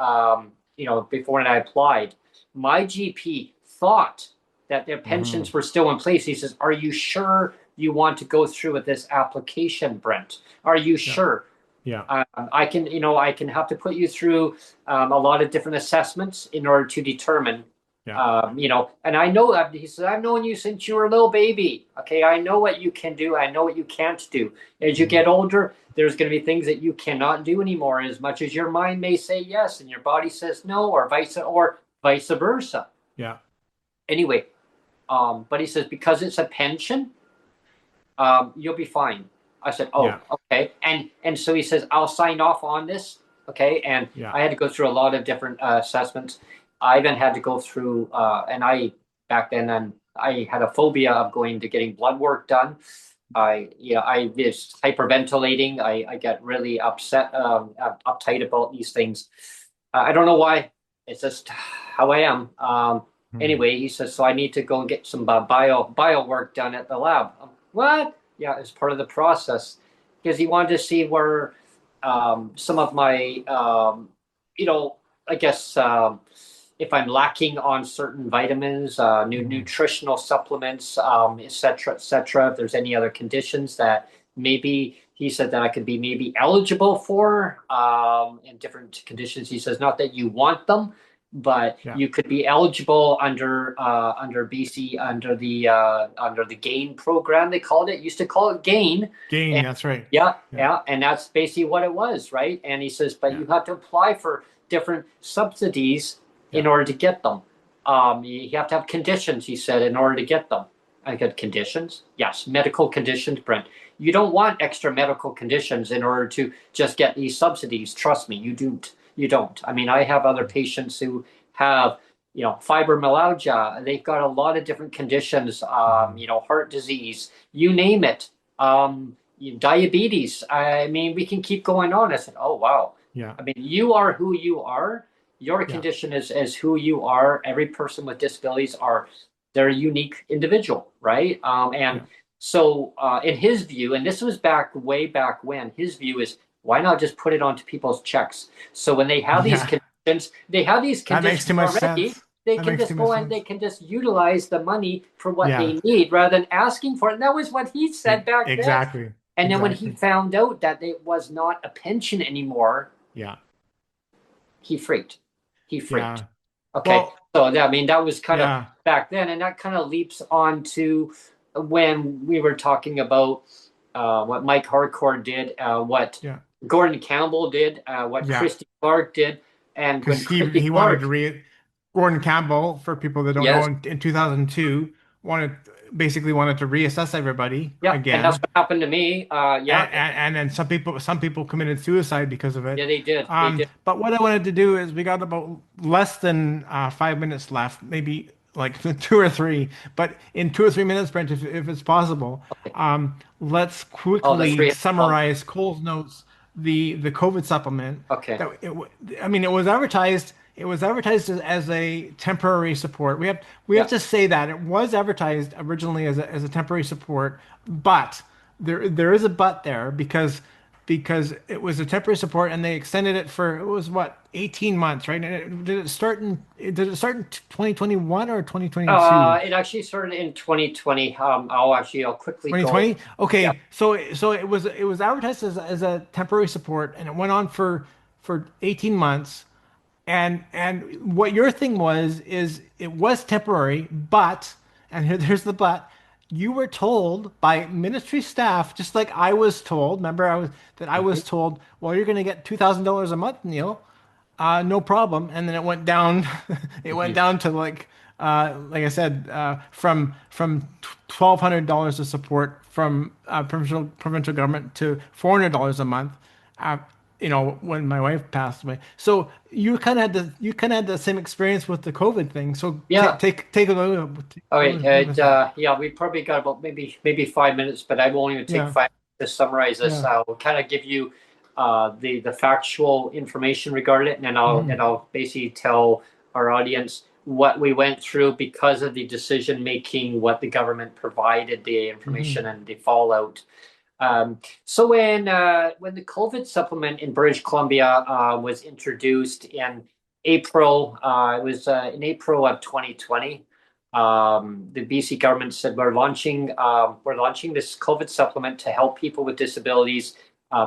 before I applied, my GP thought that their Hmm. pensions were still in place. He says, "Are you sure you want to go through with this application, Brent? Are you Yeah, sure? yeah, I can have to put you through a lot of different assessments in order to determine, yeah. and I know that he says, I've known you since you were a little baby. Okay, I know what you can do. I know what you can't do. As you Mhm. get older, there's going to be things that you cannot do anymore, as much as your mind may say yes and your body says no, or vice versa. Yeah, Anyway, but he says because it's a pension, you'll be fine. I said, yeah, oh, okay. And so he says, I'll sign off on this. Okay. And yeah. I had to go through a lot of different assessments. I even had to go through, and I back then, and I had a phobia of going to getting blood work done. I just hyperventilating. I get really upset, uptight about these things. I don't know why. It's just how I am. Hmm. Anyway, he says, so I need to go and get some bio work done at the lab. What? Yeah, it's part of the process because he wanted to see where some of my, you know, I guess if I'm lacking on certain vitamins, Hmm. nutritional supplements, et cetera, et cetera. If there's any other conditions that maybe he said that I could be maybe eligible for in different conditions. He says not that you want them, but Yeah. you could be eligible under BC under the GAIN program. They called it. Used to call it GAIN. Gain. And That's right. yeah, Yeah. yeah, and that's basically what it was, right? And he says, but Yeah. you have to apply for different subsidies in Yeah. order to get them. You have to have conditions, he said, in order to get them. I got conditions? Yes, medical conditions, Brent. You don't want extra medical conditions in order to just get these subsidies. Trust me, you don't. You don't. I mean, I have other patients who have, fibromyalgia. They've got a lot of different conditions, Hmm. heart disease, you name it. Diabetes. I mean, we can keep going on. I said, oh, wow. Yeah. I mean, you are who you are. Your Yeah. condition is who you are. Every person with disabilities are they're a unique individual, right? And Yeah. so, in his view, and this was way back when, his view is why not just put it onto people's checks? So when Yeah. they have these That makes conditions too much already. sense. They That can makes just too much go and sense. they can just utilize the money for what Yeah. they need rather than asking for it. And that was what he said back then. Exactly. And then when he Exactly. found out that it was not a pension anymore, Yeah. he freaked. He freaked. Yeah. Okay. Well, So I mean, that was kind of yeah. back then, and that kind of leaps on to when we were talking about what Mike Harcourt did, what Yeah. Gordon Campbell did, what Yeah. Christy Clark did, and Because when he Christy he wanted to Clark, re Gordon Campbell, for people that don't know, yes, in 2002, wanted basically wanted to reassess everybody yeah, and that's again. what happened to me. Yeah, And then some people committed suicide because of it. yeah, they did, they did. But what I wanted to do is, we got about less than 5 minutes left, maybe like two or three. But in 2 or 3 minutes, Brent, if it's possible, Okay. let's Oh, the quickly 300. summarize Cole's notes, the COVID supplement. Okay. That I mean, it was advertised. It was advertised as a temporary support. We have Yeah. to say that it was advertised originally as a temporary support, but there is a but there, because it was a temporary support, and they extended it for, it was what, 18 months, right? And did it start in 2021 or 2022? It actually started in 2020. I'll quickly go. 2020? Yeah. Okay, so it was advertised as a temporary support, and it went on for 18 months. And what your thing was is, it was temporary, but, and here's the but, you were told by ministry staff, just like I was told. Remember, I Mhm. was told, well, you're going to get $2,000 a month, Neil. No problem. And then it went down. It went Mhm. down to, like I said, from $1,200 of support from provincial government to $400 a month. Uh, when my wife passed away. So you kind of had the same experience with the COVID thing. So Yeah. take a look. All What right. was, what was that? Yeah, we probably got about maybe 5 minutes, but I won't even take Yeah, 5 minutes to summarize this. yeah. I'll kind of give you the factual information regarding it, and then Hmm. I'll basically tell our audience what we went through because of the decision making, what the government provided, the information, Hmm. and the fallout. So when the COVID supplement in British Columbia was introduced in April, it was in April of 2020. The BC government said we're launching this COVID supplement to help people with disabilities,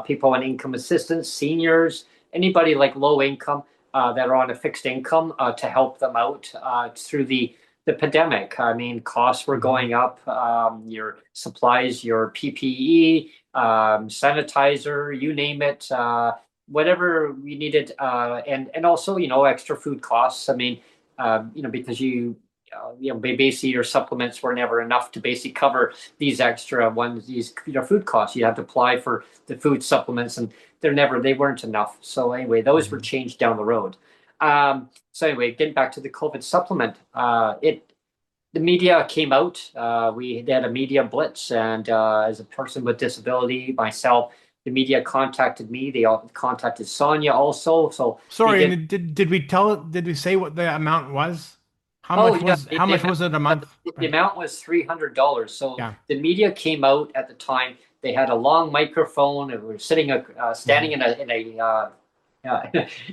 people on income assistance, seniors, anybody like low income that are on a fixed income to help them out through the pandemic. I mean, costs were Hmm. going up. Your supplies, your PPE, sanitizer, you name it, whatever we needed, and also extra food costs. I mean, because basically your supplements were never enough to basically cover these extra ones, these food costs. You have to apply for the food supplements, and they weren't enough. So anyway, those were Hmm. changed down the road. So anyway, getting back to the COVID supplement, it the media came out. We had a media blitz, and as a person with disability myself, the media contacted me. They all contacted Sonia also. So they Sorry, did. and did we say what the amount was? Oh yeah, How much was it a month? the Right. amount was $300. So Yeah. the media came out at the time. They had a long microphone, and we were sitting, standing Mhm.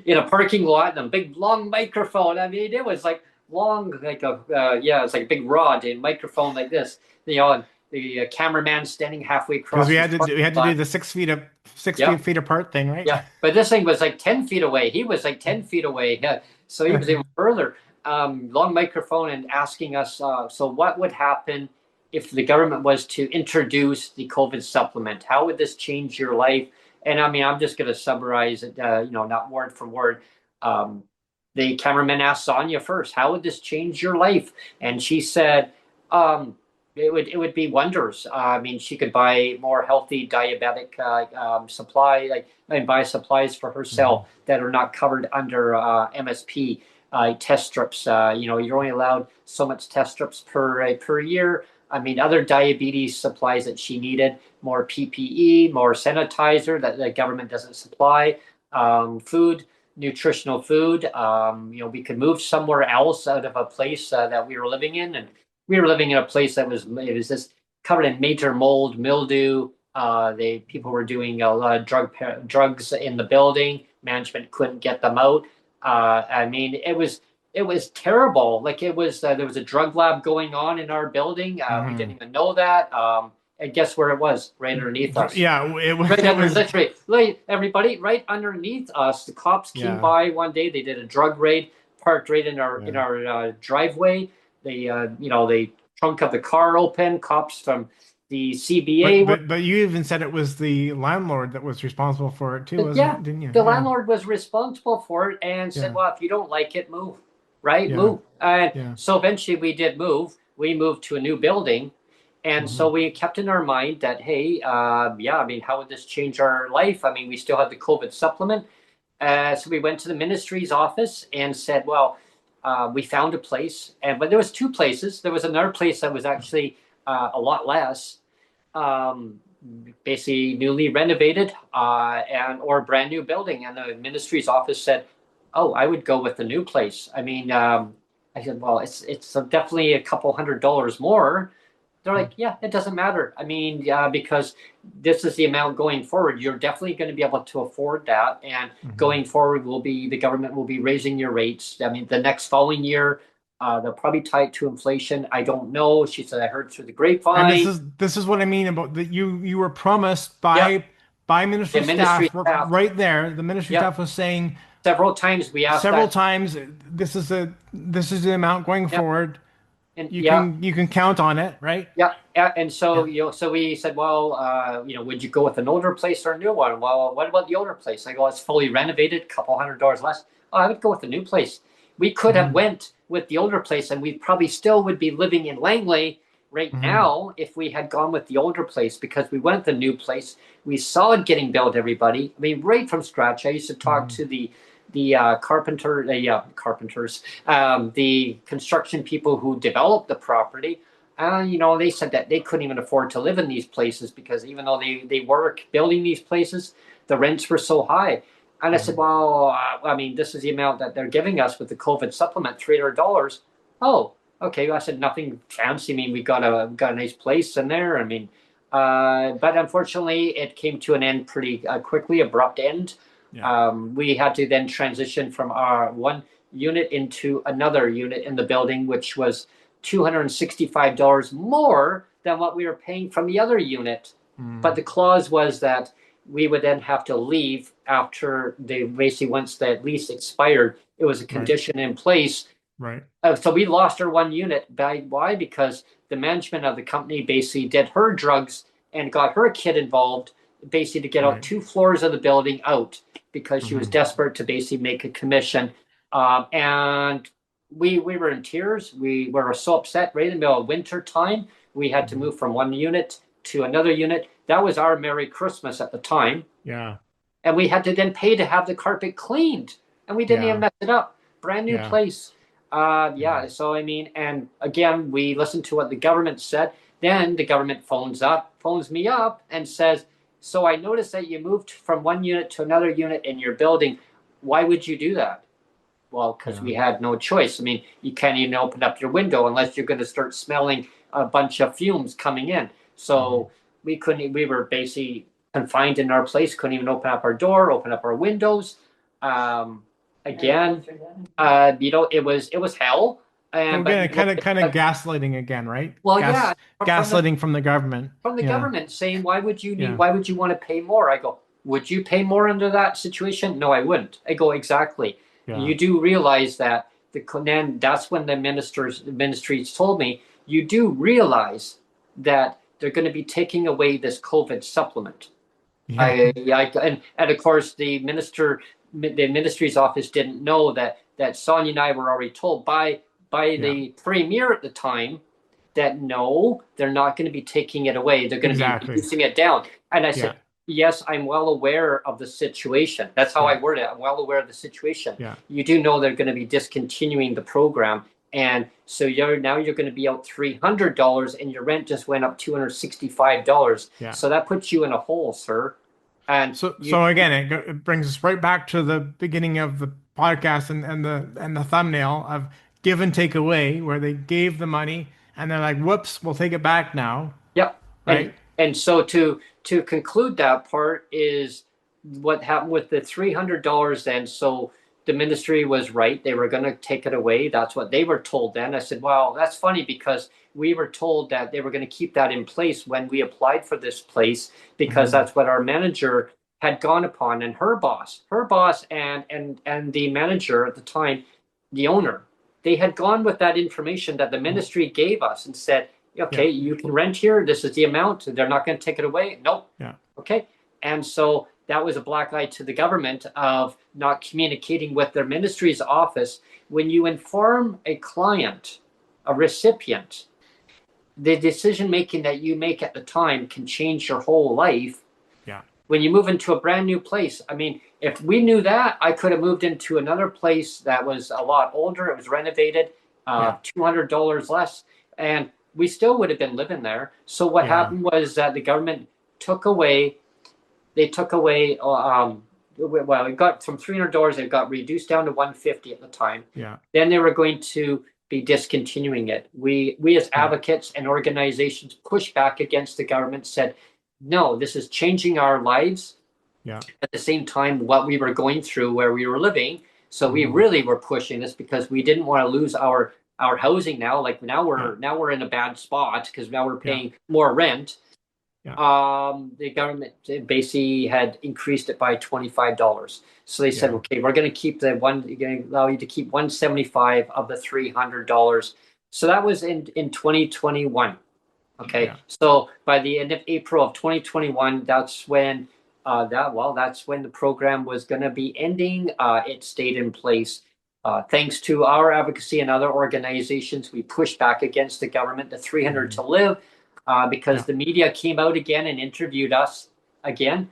in a parking lot, and a big long microphone. I mean, it was like long, like it's like a big rod and microphone like this. And the cameraman standing halfway Because across this parking we had to do lot. the 6 feet of Yep. feet apart thing, right? Yeah, but this thing was like 10 feet away. He was like 10 feet away. Yeah. So he was even further. Long microphone and asking us, so what would happen if the government was to introduce the COVID supplement? How would this change your life? And I mean, I'm just going to summarize it, not word for word. Um, the cameraman asked Sonia first, how would this change your life? And she said, um, it would be wonders. I mean, she could buy more healthy diabetic supply, and buy supplies for Mhm. herself that are not covered under MSP. Test strips. You're only allowed so much test strips per year. I mean, other diabetes supplies that she needed, more PPE, more sanitizer that the government doesn't supply, food, nutritional food. We could move somewhere else out of a place that we were living in, and we were living in a place that was just covered in major mold, mildew. They people were doing a lot of drugs in the building. Management couldn't get them out. I mean, it was terrible. Like it was there was a drug lab going on in our building. We didn't Mhm. even know that. And guess where it was? Right underneath us. Yeah, Right it under, was literally, like everybody, right underneath us. The cops came yeah, by one day. They did a drug raid, parked right in our yeah. driveway. They trunk of the car open. Cops from the CBA were. But you even said it was the landlord that was responsible for it too, But yeah, didn't you? the Yeah. landlord was responsible for it and said, Yeah. "Well, if you don't like it, move." Right, Yeah. move. And Yeah. so eventually we did move. We moved to a new building, and so Hmm. we kept in our mind that, hey, yeah, I mean, how would this change our life? I mean, we still had the COVID supplement. So we went to the ministry's office and said, well, we found a place, but there was two places. There was another place that was actually a lot less, um, basically newly renovated, and or a brand new building. And the ministry's office said, "Oh, I would go with the new place." I mean, I said, "Well, it's definitely a couple $100 more." They're like, yeah, it doesn't matter. I mean, because this is the amount going forward. You're definitely going to be able to afford that. And Hmm. going forward, the government will be raising your rates. I mean, the next following year, they'll probably tie it to inflation. I don't know. She said, I heard through the And grapevine. this is what I mean about that you were promised Yep. by The ministry ministry staff staff. right there. The ministry Yep. staff was saying Several times we asked several that. times this is the amount going Yep. forward. And yeah, You can count on it, right? yeah, yeah, and so Yeah. so we said, well, would you go with an older place or a new one? Well, what about the older place? I go, it's fully renovated, couple $100 less. Oh, I would go with the new place. We could have Hmm. went with the older place, and we probably still would be living in Langley right Hmm. now if we had gone with the older place because we went the new place. We saw it getting built. Everybody, I mean, right from scratch. I used to talk Hmm. to the carpenters, the construction people who developed the property. They said that they couldn't even afford to live in these places because even though they work building these places, the rents were so high. And I said, Hmm. well, I mean, this is the amount that they're giving us with the COVID supplement, $300. Oh, okay. I said, nothing fancy. I mean, we got a nice place in there. I mean, but unfortunately, it came to an end pretty quickly, abrupt end. Yeah. We had to then transition from our one unit into another unit in the building, which was $265 more than what we were paying from the other unit. But Hmm. the clause was that we would then have to leave after basically once that lease expired. It was a Right. condition in place. Right. So we lost our one unit. Why? Because the management of the company basically did her drugs and got her kid involved, basically to get out Right. 2 floors of the building out because she was Hmm. desperate to basically make a commission. And we were in tears. We were so upset. Right in the middle of winter time, we had to Hmm. move from one unit to another unit. That was our Merry Christmas at the time, Yeah. and we had to then pay to have the carpet cleaned, and we didn't even Yeah. mess it up. Brand new Yeah. place. Yeah. Yeah. So I mean, and again, we listened to what the government said. Then the government phones me up, and says, "So I noticed that you moved from one unit to another unit in your building. Why would you do that?" Well, because Yeah. we had no choice. I mean, you can't even open up your window unless you're going to start smelling a bunch of fumes coming in. Hmm. So we couldn't. We were basically confined in our place. Couldn't even open up our door, open up our windows. Um, Again, it was hell. So And but again, kind of gaslighting again, right? well, yeah, from the Gaslighting from the government. Yeah. government saying, why would you need, Yeah. why would you want to pay more? I go, would you pay more under that situation? No, I wouldn't. I go, exactly. Yeah. You do realize that then that's when the ministries told me, you do realize that they're going to be taking away this COVID supplement. Yeah. And of course the ministry's office didn't know that Sonia and I were already told by Yeah. the premier at the time that no, they're not going to be taking it away. They're going to be Exactly. reducing it down. And I Yeah. said, yes, I'm well aware of the situation. That's how Yeah. I word it. I'm well aware of the situation. Yeah. You do know they're going to be discontinuing the program. And so you're going to be out $300 and your rent just went up $265. Yeah. So that puts you in a hole, sir. And So again, it brings us right back to the beginning of the podcast and the thumbnail of give and take away, where they gave the money and they're like, "Whoops, we'll take it back now." yep. And Right? and so to conclude that part is what happened with the $300 then. So the ministry was right. They were going to take it away. That's what they were told then. I said, well, that's funny because we were told that they were going to keep that in place when we applied for this place because Hmm. that's what our manager had gone upon, and her boss and the manager at the time, the owner, they had gone with that information that the ministry gave us and said, okay, Yeah. you can rent here. This is the amount. They're not going to take it away. Nope. Yeah. Okay. And so that was a black eye to the government of not communicating with their ministry's office. When you inform a client, a recipient, the decision making that you make at the time can change your whole life. Yeah. When you move into a brand new place, I mean, if we knew that, I could have moved into another place that was a lot older. It was renovated, Yeah. $200 less, and we still would have been living there. So what Yeah. happened was that the government took away. They took away. Well, it got from $300. It got reduced down to $150 at the time. Yeah. Then they were going to be discontinuing it. We as Yeah. advocates and organizations pushed back against the government. Said, no, this is changing our lives. Yeah. At the same time, what we were going through where we were living. So we Hmm. really were pushing this because we didn't want to lose our housing now. Like Yeah. now we're in a bad spot because now we're Yeah. paying more rent. Yeah. The government basically had increased it by $25. So they said, Yeah. okay, we're going to keep we're going to allow you to keep 175 of the $300. So that was in 2021. Okay, Yeah. so by the end of April of 2021, that's when the program was going to be ending. It stayed in place. Thanks to our advocacy and other organizations, we pushed back against the government, the 300 Hmm. to live, because Yeah. the media came out again and interviewed us again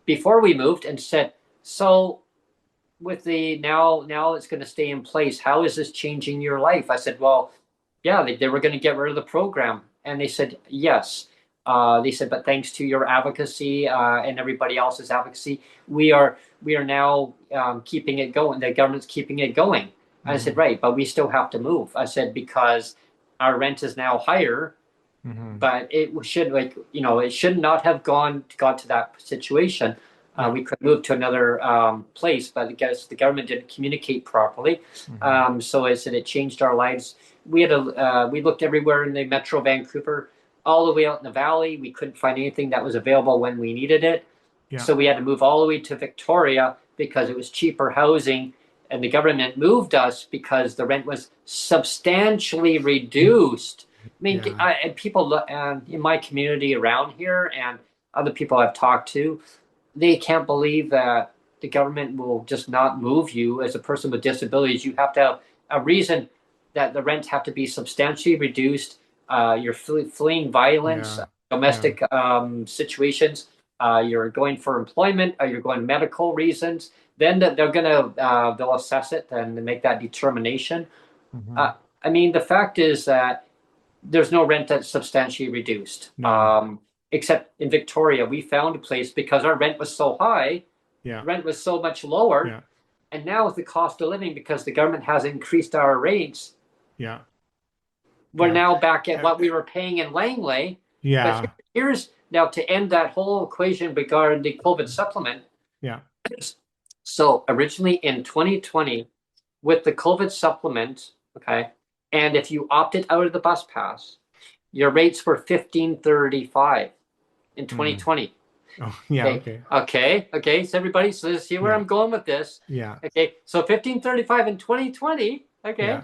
before we moved and said, so with the now it's going to stay in place. How is this changing your life? I said, well, yeah, they were going to get rid of the program, and they said yes. They said, but thanks to your advocacy and everybody else's advocacy, we are now keeping it going. The government's keeping it going. And I said, Hmm. right, but we still have to move. I said because our rent is now higher, Hmm. but it should it should not have got to that situation. Yeah. We could move to another place, but I guess the government didn't communicate properly. Hmm. So I said it changed our lives. We looked everywhere in the Metro Vancouver, all the way out in the valley. We couldn't find anything that was available when we needed it. Yeah. So we had to move all the way to Victoria because it was cheaper housing, and the government moved us because the rent was substantially reduced. I mean, Yeah. and people look in my community around here, and other people I've talked to, they can't believe that the government will just not move you as a person with disabilities. You have to have a reason that the rents have to be substantially reduced. You're fleeing violence, Yeah. Yeah. domestic situations. You're going for employment. You're going medical reasons. Then they'll assess it and make that determination. Hmm. Uh, I mean, the fact is that there's no rent that's substantially reduced. No. Except in Victoria, we found a place because our rent was so high, Yeah. rent was so much lower, Yeah. and now with the cost of living, because the government has increased our rates, Yeah. we're Yeah. now back at Uh, what we were paying in Langley. But Yeah. here's now to end that whole equation regarding the COVID supplement. Yeah. So originally in 2020, with the COVID supplement, okay, and if you opted out of the bus pass, your rates were 15.35 in Mm. 2020. Oh, yeah. Okay, Okay. okay. So everybody, so let's see where Yeah. I'm going with this. Yeah. Okay, so 15.35 in 2020. Okay, Yeah.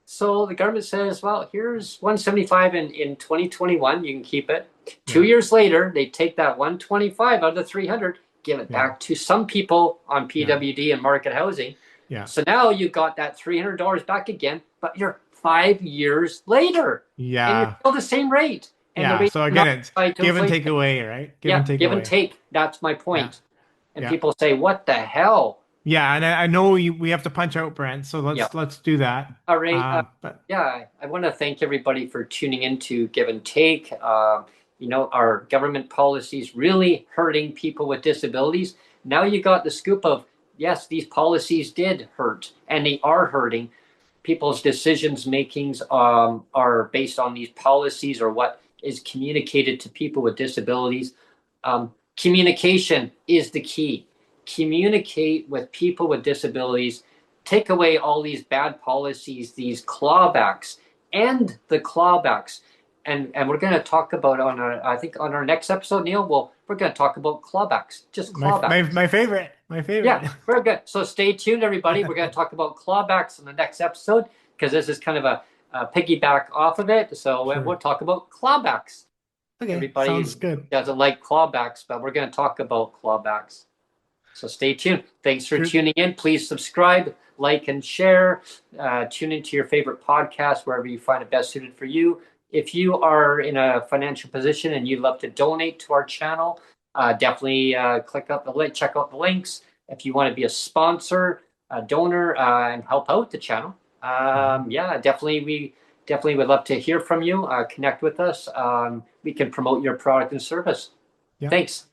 so the government says, well, here's 175 in 2021. You can keep it. Two Yeah. years later, they take that 125 out of the 300, give it Yeah. back to some people on Yeah. PWD and market housing. Yeah. So now you got that $300 back again, but you're 5 years later and you're Yeah. still the same rate. And the Yeah. rate So is not again, it's tied to give and inflation. take away, right? Give and Yeah, take give and away. take. That's my Yeah. point. And Yeah. people say, what the hell? Yeah. And I know we have to punch out, Brent. So Yeah. let's do that. All right. But Yeah, I want to thank everybody for tuning in to Give and Take. Our government policies really hurting people with disabilities. Now you got the scoop of, yes, these policies did hurt and they are hurting. People's decisions makings are based on these policies or what is communicated to people with disabilities. Communication is the key. Communicate with people with disabilities. Take away all these bad policies, these clawbacks, end the clawbacks. And we're going to talk about I think on our next episode, Neil, we're going to talk about clawbacks, just clawbacks. my favorite, my Yeah, favorite. very good. So stay tuned, everybody. We're going to talk about clawbacks in the next episode because this is kind of a piggyback off of it. So we'll Sure. talk about clawbacks. Okay. Sounds Everybody good. doesn't like clawbacks, but we're going to talk about clawbacks. So stay tuned. Thanks for Sure. tuning in. Please subscribe, like, and share. Tune into your favorite podcast wherever you find it best suited for you. If you are in a financial position and you'd love to donate to our channel, definitely click out the link, check out the links. If you want to be a sponsor, a donor, and help out the channel, Mhm. yeah, we definitely would love to hear from you. Connect with us. We can promote your product and service. Yeah. Thanks.